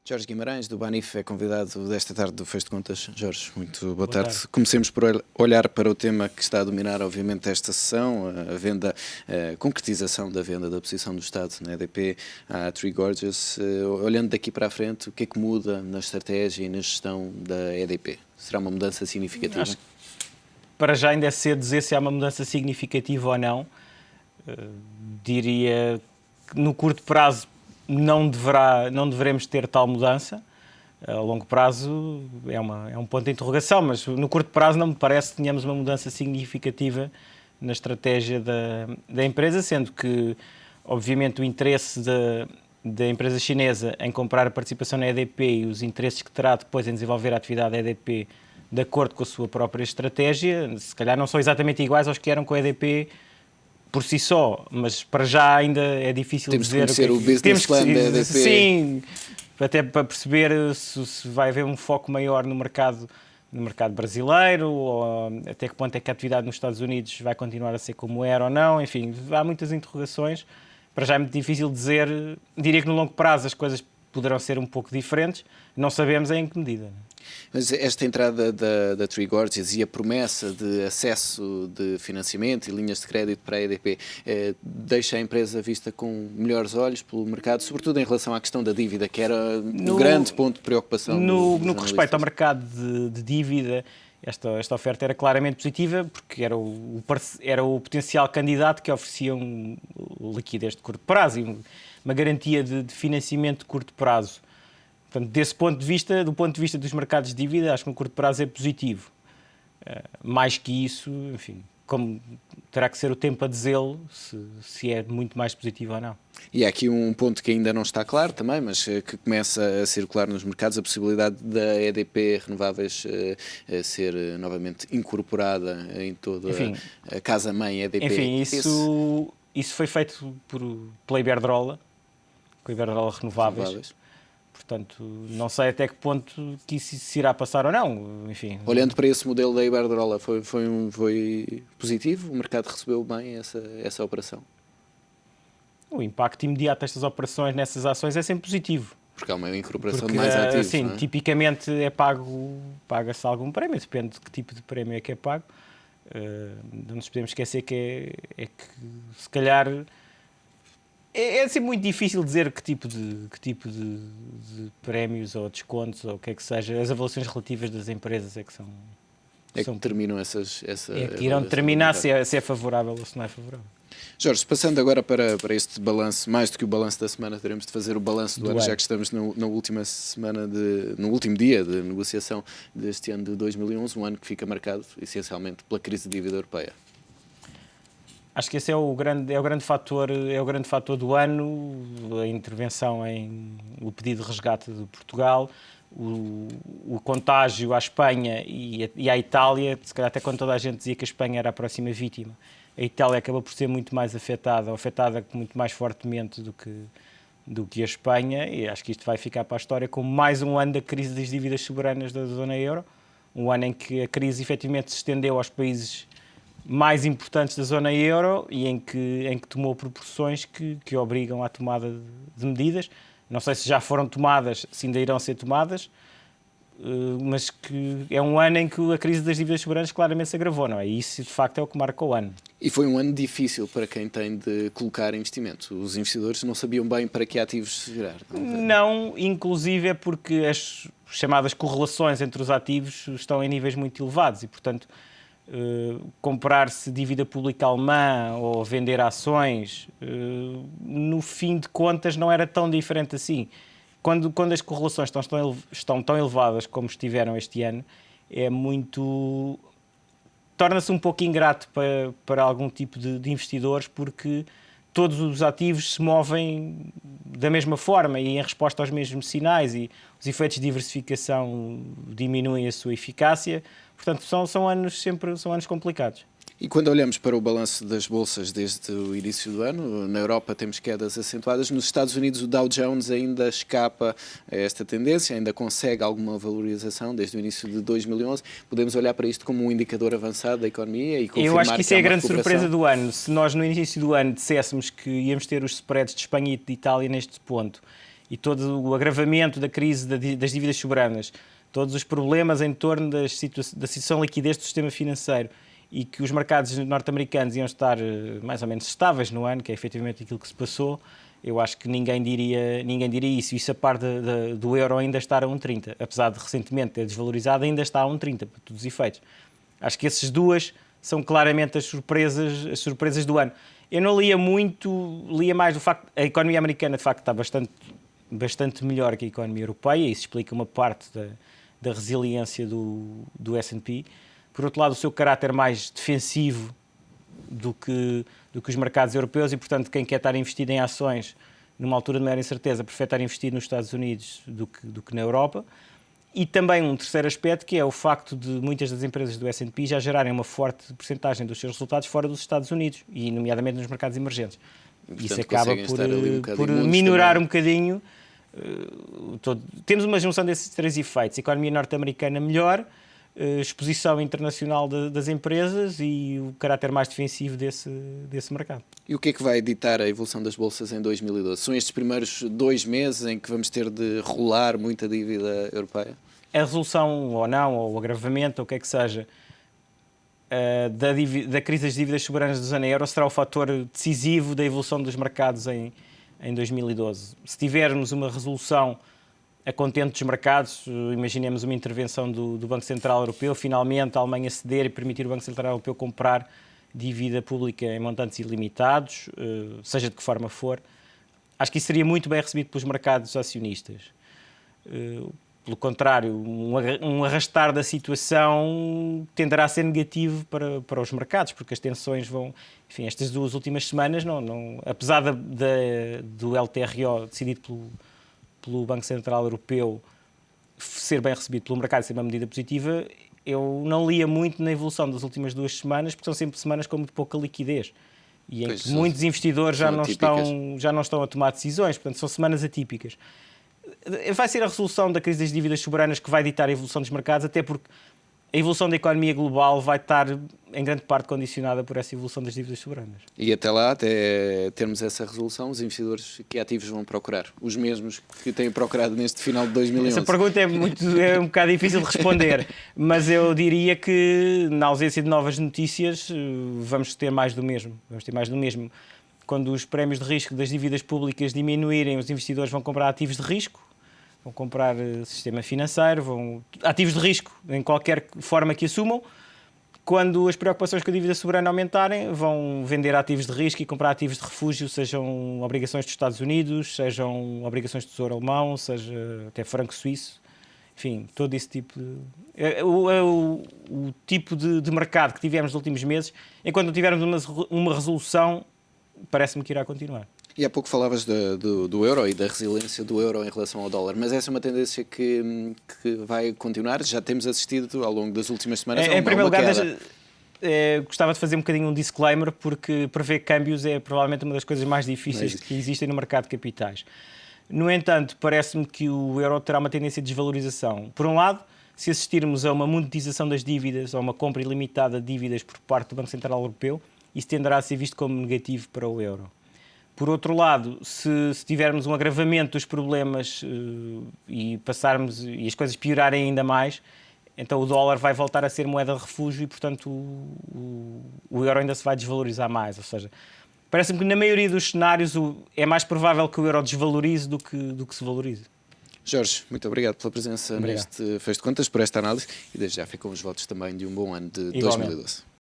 Jorge Guimarães, do Banif, é convidado desta tarde do Fez de Contas. Jorge, muito boa tarde. Tarde. Comecemos por olhar para o tema que está a dominar, obviamente, esta sessão, a venda, a concretização da venda da posição do Estado na EDP à Three Gorges. Olhando daqui para a frente, o que é que muda na estratégia e na gestão da EDP? Será uma mudança significativa? Acho que para já ainda é cedo dizer se há uma mudança significativa ou não. Diria que no curto prazo não deveremos ter tal mudança. A longo prazo é um ponto de interrogação, mas no curto prazo não me parece que tenhamos uma mudança significativa na estratégia da empresa, sendo que, obviamente, o interesse da empresa chinesa em comprar a participação na EDP e os interesses que terá depois em desenvolver a atividade da EDP de acordo com a sua própria estratégia, se calhar não são exatamente iguais aos que eram com a EDP por si só, mas para já ainda é difícil dizer... Temos que conhecer o business plan da EDP. Sim, até para perceber se vai haver um foco maior no mercado brasileiro, ou até que ponto é que a atividade nos Estados Unidos vai continuar a ser como era ou não. Enfim, há muitas interrogações. Para já é muito difícil dizer. Diria que no longo prazo as coisas poderão ser um pouco diferentes. Não sabemos em que medida. Mas esta entrada da Three Gorges e a promessa de acesso de financiamento e linhas de crédito para a EDP deixa a empresa vista com melhores olhos pelo mercado, sobretudo em relação à questão da dívida, que era um grande ponto de preocupação. No que respeita ao mercado de dívida, esta oferta era claramente positiva, porque era o potencial candidato que oferecia liquidez de curto prazo e uma garantia de financiamento de curto prazo. Portanto, desse ponto de vista, do ponto de vista dos mercados de dívida, acho que no curto prazo é positivo. Mais que isso, enfim, como terá que ser o tempo a dizê-lo, se é muito mais positivo ou não. E há aqui um ponto que ainda não está claro também, mas que começa a circular nos mercados, a possibilidade da EDP Renováveis ser novamente incorporada em toda a casa-mãe EDP. Enfim, isso foi feito pela Iberdrola, com a Iberdrola Renováveis. Portanto, não sei até que ponto que isso se irá passar ou não. Enfim. Olhando para esse modelo da Iberdrola, foi positivo? O mercado recebeu bem essa operação? O impacto imediato destas operações nessas ações é sempre positivo. Porque há uma incorporação de mais ativos, sim, não é? tipicamente paga-se algum prémio, depende de que tipo de prémio é que é pago. Não nos podemos esquecer que se calhar... É sempre muito difícil dizer que tipo de prémios ou descontos ou o que é que seja. As avaliações relativas das empresas é que são... É que determinam essa que irão determinar se é favorável ou se não é favorável. Jorge, passando agora para este balanço, mais do que o balanço da semana, teremos de fazer o balanço do ano, já que estamos na última semana, no último dia de negociação deste ano de 2011, um ano que fica marcado essencialmente pela crise de dívida europeia. Acho que esse é o grande fator do ano, a intervenção o pedido de resgate de Portugal, o contágio à Espanha e à Itália, se calhar até quando toda a gente dizia que a Espanha era a próxima vítima. A Itália acabou por ser muito mais afetada muito mais fortemente do que a Espanha, e acho que isto vai ficar para a história como mais um ano da crise das dívidas soberanas da zona euro, um ano em que a crise efetivamente se estendeu aos países mais importantes da zona euro e em que tomou proporções que obrigam à tomada de medidas. Não sei se já foram tomadas, se ainda irão ser tomadas, mas que é um ano em que a crise das dívidas soberanas claramente se agravou, não é? E isso, de facto, é o que marca o ano. E foi um ano difícil para quem tem de colocar investimento. Os investidores não sabiam bem para que ativos se virar. Não, inclusive é porque as chamadas correlações entre os ativos estão em níveis muito elevados e, portanto, comprar-se dívida pública alemã ou vender ações, no fim de contas não era tão diferente assim. Quando as correlações estão tão elevadas como estiveram este ano, torna-se um pouco ingrato para algum tipo de investidores, porque todos os ativos se movem da mesma forma e em resposta aos mesmos sinais, e os efeitos de diversificação diminuem a sua eficácia. Portanto, são anos complicados. E quando olhamos para o balanço das bolsas desde o início do ano, na Europa temos quedas acentuadas, nos Estados Unidos o Dow Jones ainda escapa a esta tendência, ainda consegue alguma valorização desde o início de 2011. Podemos olhar para isto como um indicador avançado da economia e confirmar. Eu acho que isso é a grande surpresa do ano. Se nós no início do ano disséssemos que íamos ter os spreads de Espanha e de Itália neste ponto e todo o agravamento da crise das dívidas soberanas, todos os problemas em torno da situação de liquidez do sistema financeiro e que os mercados norte-americanos iam estar mais ou menos estáveis no ano, que é efetivamente aquilo que se passou, eu acho que ninguém diria isso. Isso a par do euro ainda estar a 1,30. Apesar de recentemente ter desvalorizado, ainda está a 1,30, para todos os efeitos. Acho que essas duas são claramente as surpresas do ano. Eu não lia muito, lia mais do facto que a economia americana de facto está bastante melhor que a economia europeia, e isso explica uma parte da resiliência do S&P. Por outro lado, o seu caráter mais defensivo do que os mercados europeus, e portanto quem quer estar investido em ações numa altura de maior incerteza prefere estar investido nos Estados Unidos do que na Europa. E também um terceiro aspecto, que é o facto de muitas das empresas do S&P já gerarem uma forte percentagem dos seus resultados fora dos Estados Unidos, e nomeadamente nos mercados emergentes. Portanto, isso acaba por um minorar também. um bocadinho. Temos uma junção desses três efeitos: a economia norte-americana melhor, exposição internacional das empresas e o caráter mais defensivo desse mercado. E o que é que vai ditar a evolução das bolsas em 2012? São estes primeiros 2 meses em que vamos ter de rolar muita dívida europeia? A resolução ou não, ou o agravamento, ou o que é que seja, da crise das dívidas soberanas da zona euro será o fator decisivo da evolução dos mercados em 2012. Se tivermos uma resolução a contente dos mercados, imaginemos uma intervenção do Banco Central Europeu, finalmente a Alemanha ceder e permitir o Banco Central Europeu comprar dívida pública em montantes ilimitados, seja de que forma for, acho que isso seria muito bem recebido pelos mercados acionistas. Pelo contrário, um arrastar da situação tenderá a ser negativo para os mercados, porque as tensões vão... Enfim, estas 2 últimas semanas, apesar do LTRO decidido pelo Banco Central Europeu ser bem recebido pelo mercado e ser uma medida positiva, eu não lia muito na evolução das últimas 2 semanas, porque são sempre semanas com muito pouca liquidez e em que muitos investidores já não estão a tomar decisões, portanto são semanas atípicas. Vai ser a resolução da crise das dívidas soberanas que vai ditar a evolução dos mercados, até porque a evolução da economia global vai estar em grande parte condicionada por essa evolução das dívidas soberanas. E até lá, até termos essa resolução, os investidores que ativos vão procurar? Os mesmos que têm procurado neste final de 2011? Essa pergunta é um bocado difícil de responder, mas eu diria que, na ausência de novas notícias, vamos ter mais do mesmo. Quando os prémios de risco das dívidas públicas diminuírem, os investidores vão comprar ativos de risco, vão comprar sistema financeiro, ativos de risco em qualquer forma que assumam. Quando as preocupações com a dívida soberana aumentarem, vão vender ativos de risco e comprar ativos de refúgio, sejam obrigações dos Estados Unidos, sejam obrigações de tesouro alemão, seja até franco suíço. Enfim, todo esse tipo o tipo de mercado que tivemos nos últimos meses, enquanto não tivermos uma resolução, parece-me que irá continuar. E há pouco falavas do euro e da resiliência do euro em relação ao dólar, mas essa é uma tendência que vai continuar? Já temos assistido ao longo das últimas semanas a em primeiro lugar, queda. Gostava de fazer um bocadinho um disclaimer, porque prever câmbios é provavelmente uma das coisas mais difíceis que existem no mercado de capitais. No entanto, parece-me que o euro terá uma tendência de desvalorização. Por um lado, se assistirmos a uma monetização das dívidas, a uma compra ilimitada de dívidas por parte do Banco Central Europeu, isso tenderá a ser visto como negativo para o euro. Por outro lado, se tivermos um agravamento dos problemas e as coisas piorarem ainda mais, então o dólar vai voltar a ser moeda de refúgio e, portanto, o euro ainda se vai desvalorizar mais. Ou seja, parece-me que na maioria dos cenários é mais provável que o euro desvalorize do que se valorize. Jorge, muito obrigado pela presença neste Fez de Contas, por esta análise, e desde já ficam os votos também de um bom ano de 2012.